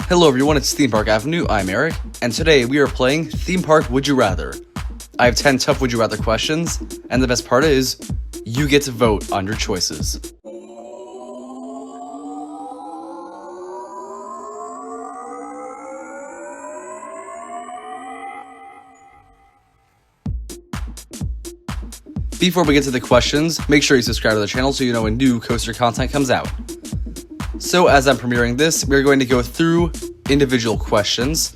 Hello everyone, it's Theme Park Avenue, I'm Eric, and today we are playing Theme Park Would You Rather. I have 10 tough Would You Rather questions, and the best part is, you get to vote on your choices. Before we get to the questions, make sure you subscribe to the channel so you know when new coaster content comes out. So as I'm premiering this, we're going to go through individual questions,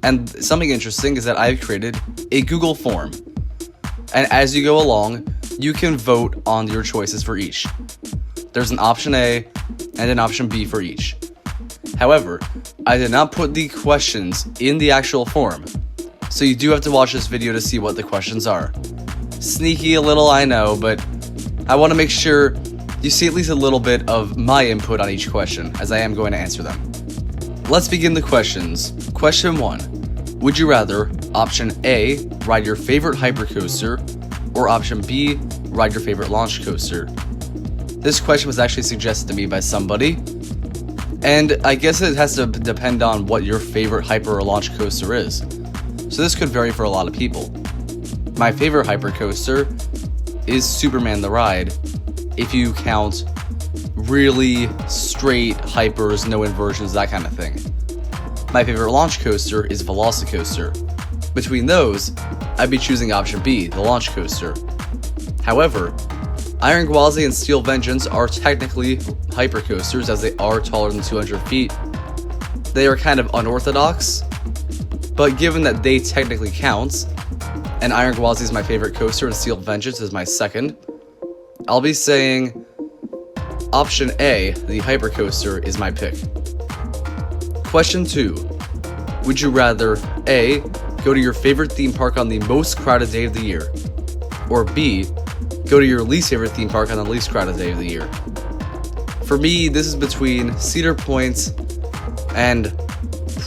and something interesting is that I've created a Google form. And as you go along, you can vote on your choices for each. There's an option A and an option B for each. However, I did not put the questions in the actual form, so you do have to watch this video to see what the questions are. Sneaky a little, I know, but I want to make sure you see at least a little bit of my input on each question, as I am going to answer them. Let's begin the questions. Question 1. Would you rather option A, ride your favorite hypercoaster, or option B, ride your favorite launch coaster? This question was actually suggested to me by somebody, and I guess it has to depend on what your favorite hyper or launch coaster is. So this could vary for a lot of people. My favorite hypercoaster is Superman the Ride, if you count really straight hypers, no inversions, that kind of thing. My favorite launch coaster is Velocicoaster. Between those, I'd be choosing option B, the launch coaster. However, Iron Gwazi and Steel Vengeance are technically hypercoasters as they are taller than 200 feet. They are kind of unorthodox, but given that they technically count, and Iron Gwazi is my favorite coaster and Steel Vengeance is my second, I'll be saying option A, the hypercoaster, is my pick. Question 2. Would you rather A, go to your favorite theme park on the most crowded day of the year, or B, go to your least favorite theme park on the least crowded day of the year? For me, this is between Cedar Point and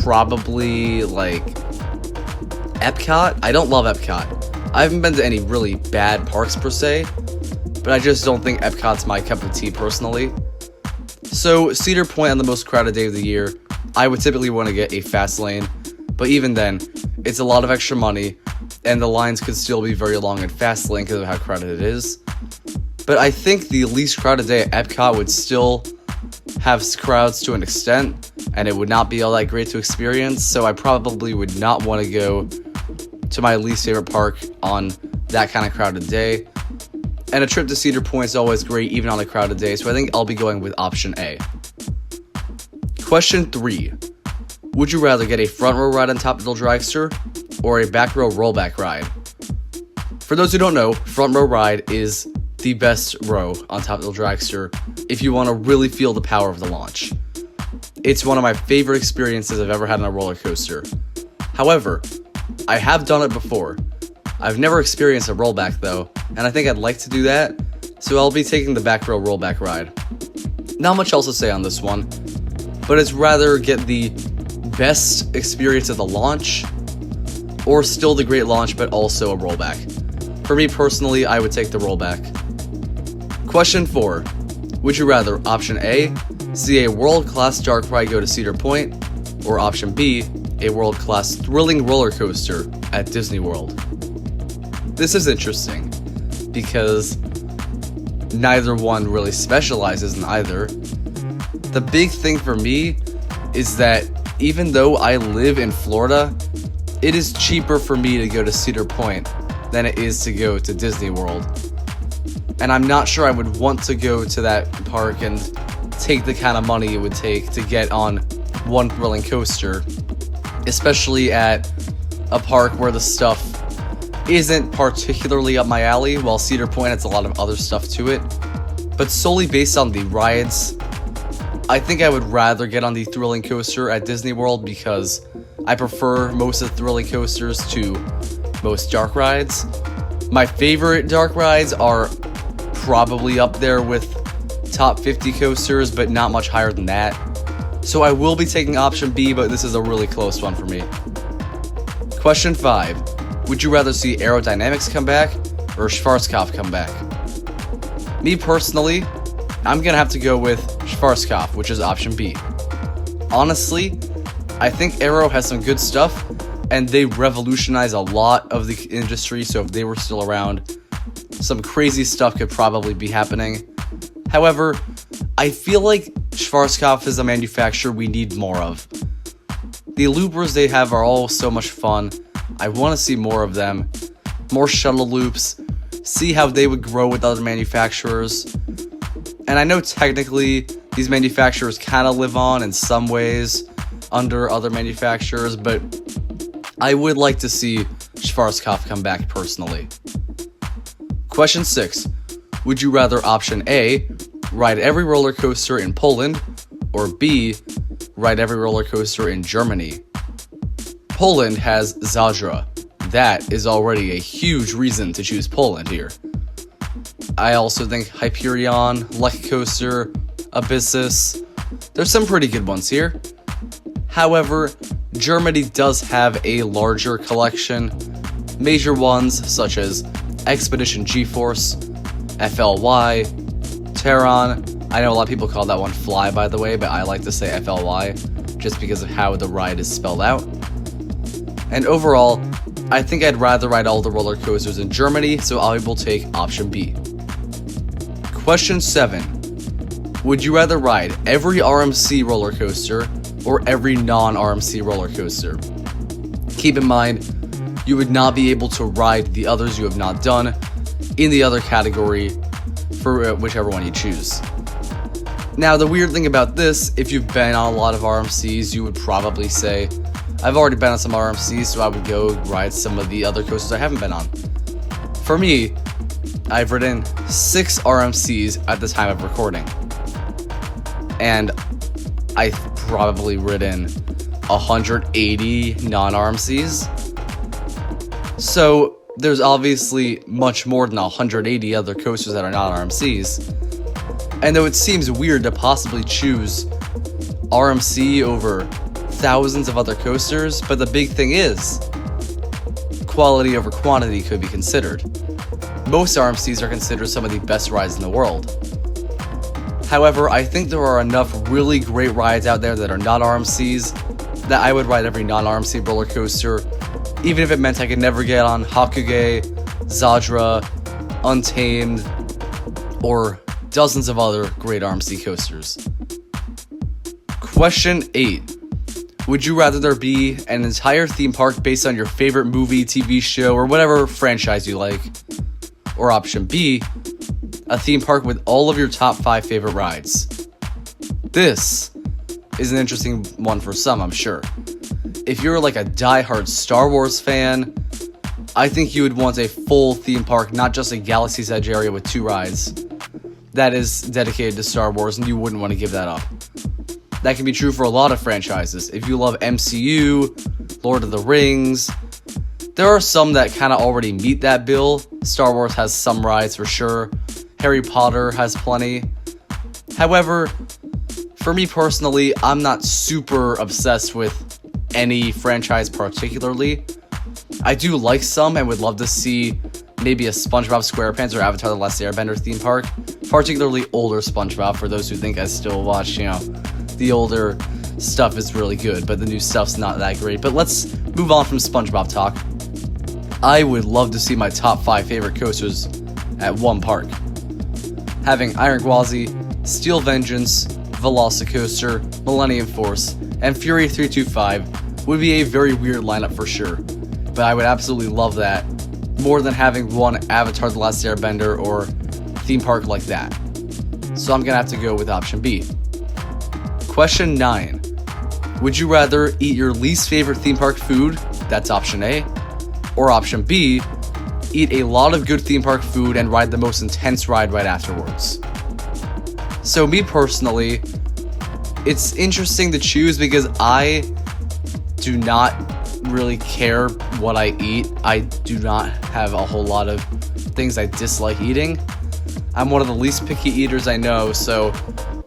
probably like Epcot. I don't love Epcot. I haven't been to any really bad parks per se, but I just don't think Epcot's my cup of tea personally. So Cedar Point on the most crowded day of the year, I would typically want to get a fast lane, but even then, it's a lot of extra money, and the lines could still be very long in fast lane because of how crowded it is. But I think the least crowded day at Epcot would still have crowds to an extent, and it would not be all that great to experience, so I probably would not want to go to my least favorite park on that kind of crowded day. And a trip to Cedar Point is always great even on a crowded day, so I think I'll be going with option A. Question 3. Would you rather get a front row ride on Top Thrill Dragster or a back row rollback ride? For those who don't know, front row ride is the best row on Top Thrill Dragster if you want to really feel the power of the launch. It's one of my favorite experiences I've ever had on a roller coaster. However, I have done it before. I've never experienced a rollback though, and I think I'd like to do that, so I'll be taking the back row rollback ride. Not much else to say on this one, but it's rather get the best experience of the launch, or still the great launch but also a rollback. For me personally, I would take the rollback. Question 4. Would you rather option A, see a world-class dark ride go to Cedar Point, or option B, a world-class thrilling roller coaster at Disney World? This is interesting, because neither one really specializes in either. The big thing for me is that even though I live in Florida, it is cheaper for me to go to Cedar Point than it is to go to Disney World. And I'm not sure I would want to go to that park and take the kind of money it would take to get on one thrilling coaster, especially at a park where the stuff isn't particularly up my alley, while Cedar Point has a lot of other stuff to it. But solely based on the rides, I think I would rather get on the thrilling coaster at Disney World because I prefer most of the thrilling coasters to most dark rides. My favorite dark rides are probably up there with top 50 coasters, but not much higher than that. So I will be taking option B, but this is a really close one for me. Question 5. Would you rather see Aerodynamics come back or Schwarzkopf come back? Me personally, I'm gonna have to go with Schwarzkopf, which is option B. Honestly, I think Aero has some good stuff, and they revolutionize a lot of the industry, so if they were still around, some crazy stuff could probably be happening. However, I feel like Schwarzkopf is a manufacturer we need more of. The loopers they have are all so much fun. I want to see more of them. More shuttle loops. See how they would grow with other manufacturers. And I know technically these manufacturers kind of live on in some ways under other manufacturers, but I would like to see Schwarzkopf come back personally. Question 6. Would you rather option A, ride every roller coaster in Poland, or B, ride every roller coaster in Germany? Poland has Zadra. That is already a huge reason to choose Poland here. I also think Hyperion, Lucky Coaster, Abyssus, there's some pretty good ones here. However, Germany does have a larger collection. Major ones such as Expedition G-Force, FLY, Terran. I know a lot of people call that one Fly, by the way, but I like to say FLY just because of how the ride is spelled out. And overall, I think I'd rather ride all the roller coasters in Germany, so I will take option B. Question 7. Would you rather ride every RMC roller coaster or every non-RMC roller coaster? Keep in mind, you would not be able to ride the others you have not done in the other category for whichever one you choose. Now, the weird thing about this, if you've been on a lot of RMCs, you would probably say, I've already been on some RMCs, so I would go ride some of the other coasters I haven't been on. For me, I've ridden 6 RMCs at the time of recording. And I've probably ridden 180 non-RMCs. So there's obviously much more than 180 other coasters that are not RMCs. And though it seems weird to possibly choose RMC over thousands of other coasters, but the big thing is, quality over quantity could be considered. Most RMCs are considered some of the best rides in the world. However, I think there are enough really great rides out there that are not RMCs that I would ride every non-RMC roller coaster, even if it meant I could never get on Hakuge, Zadra, Untamed, or dozens of other great RMC coasters. Question 8. Would you rather there be an entire theme park based on your favorite movie, TV show, or whatever franchise you like? Or option B, a theme park with all of your top 5 favorite rides? This is an interesting one for some, I'm sure. If you're like a diehard Star Wars fan, I think you would want a full theme park, not just a Galaxy's Edge area with 2 rides. That is dedicated to Star Wars, and you wouldn't want to give that up. That can be true for a lot of franchises. If you love MCU, Lord of the Rings, there are some that kind of already meet that bill. Star Wars has some rides for sure. Harry Potter has plenty. However, for me personally, I'm not super obsessed with any franchise particularly. I do like some and would love to see maybe a SpongeBob SquarePants or Avatar The Last Airbender theme park, particularly older SpongeBob for those who think I still watch, the older stuff is really good, but the new stuff's not that great. But let's move on from SpongeBob talk. I would love to see my top 5 favorite coasters at one park. Having Iron Gwazi, Steel Vengeance, Velocicoaster, Millennium Force, and Fury 325 would be a very weird lineup for sure, but I would absolutely love that more than having one Avatar The Last Airbender or theme park like that. So I'm gonna have to go with option B. Question 9. Would you rather eat your least favorite theme park food, that's option A, or option B, eat a lot of good theme park food and ride the most intense ride right afterwards? So me personally, it's interesting to choose because I do not really care what I eat. I do not have a whole lot of things I dislike eating. I'm one of the least picky eaters I know, so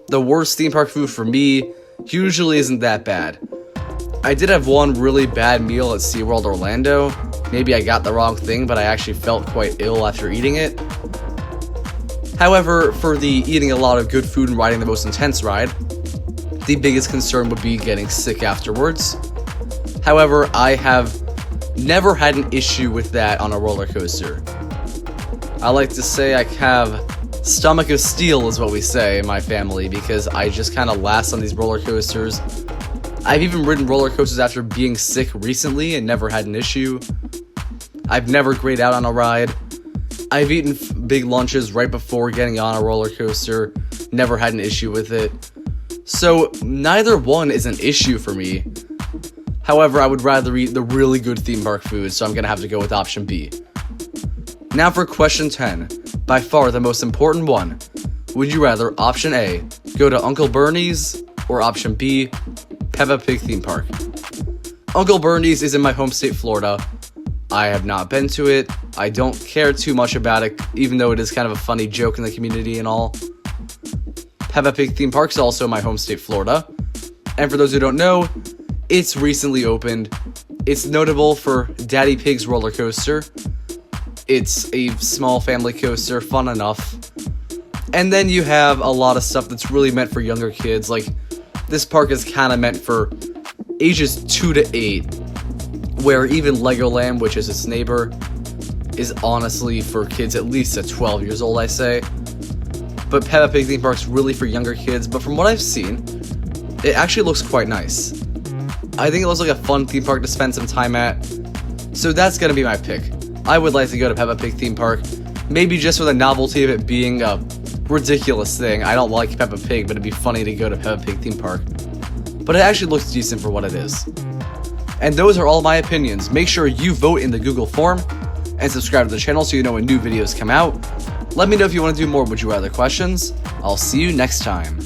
the worst theme park food for me usually isn't that bad. I did have one really bad meal at SeaWorld Orlando. Maybe I got the wrong thing, but I actually felt quite ill after eating it. However, for the eating a lot of good food and riding the most intense ride, the biggest concern would be getting sick afterwards. However, I have never had an issue with that on a roller coaster. I like to say I have stomach of steel is what we say in my family, because I just kind of last on these roller coasters. I've even ridden roller coasters after being sick recently and never had an issue. I've never grayed out on a ride. I've eaten big lunches right before getting on a roller coaster, never had an issue with it. So neither one is an issue for me. However, I would rather eat the really good theme park food, so I'm going to have to go with option B. Now for question 10, by far the most important one. Would you rather option A, go to Uncle Bernie's, or option B, Peppa Pig theme park? Uncle Bernie's is in my home state, Florida. I have not been to it. I don't care too much about it, even though it is kind of a funny joke in the community and all. Peppa Pig theme park is also my home state, Florida. And for those who don't know, it's recently opened. It's notable for Daddy Pig's roller coaster. It's a small family coaster, fun enough. And then you have a lot of stuff that's really meant for younger kids. Like, this park is kind of meant for ages 2 to 8, where even Legoland, which is its neighbor, is honestly for kids at least at 12 years old, I say. But Peppa Pig theme park's really for younger kids, but from what I've seen, it actually looks quite nice. I think it looks like a fun theme park to spend some time at, so that's gonna be my pick. I would like to go to Peppa Pig theme park, maybe just for the novelty of it being a ridiculous thing. I don't like Peppa Pig, but it'd be funny to go to Peppa Pig theme park. But it actually looks decent for what it is. And those are all my opinions. Make sure you vote in the Google form, and subscribe to the channel so you know when new videos come out. Let me know if you want to do more Would You Rather questions. I'll see you next time.